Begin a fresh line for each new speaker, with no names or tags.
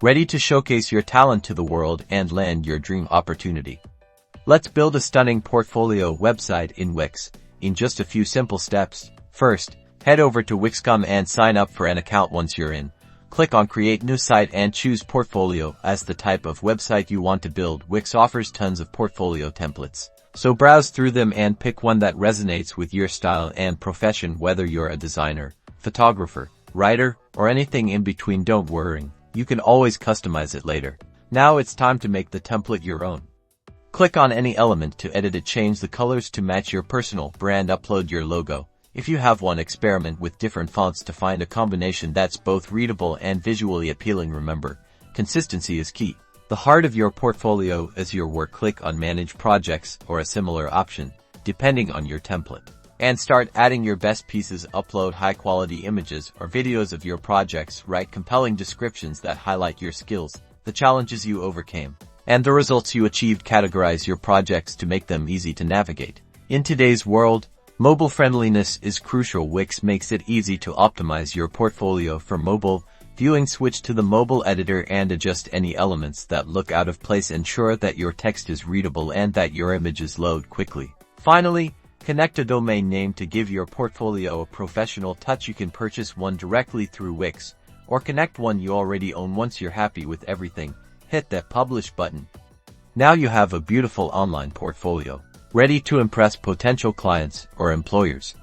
ready to showcase your talent to the world and land your dream opportunity. Let's build a stunning portfolio website in Wix in just a few simple steps. First, head over to Wix.com and sign up for an account. Once you're in, click on Create New Site and choose Portfolio as the type of website you want to build. Wix offers tons of portfolio templates, so browse through them and pick one that resonates with your style and profession. Whether you're a designer, photographer, writer, or anything in between, don't worry, you can always customize it later. Now it's time to make the template your own. Click on any element to edit it. Change the colors to match your personal brand. Upload your logo. If you have one, experiment with different fonts to find a combination that's both readable and visually appealing. Remember, consistency is key. The heart of your portfolio is your work. Click on Manage Projects or a similar option, depending on your template, and start adding your best pieces. Upload high-quality images or videos of your projects. Write compelling descriptions that highlight your skills, the challenges you overcame, and the results you achieved. Categorize your projects to make them easy to navigate. In today's world, mobile friendliness is crucial. Wix makes it easy to optimize your portfolio for mobile viewing. Switch to the mobile editor and adjust any elements that look out of place. Ensure that your text is readable and that your images load quickly. Finally, connect a domain name to give your portfolio a professional touch. You can purchase one directly through Wix or connect one you already own. Once you're happy with everything, hit that publish button. Now you have a beautiful online portfolio, ready to impress potential clients or employers.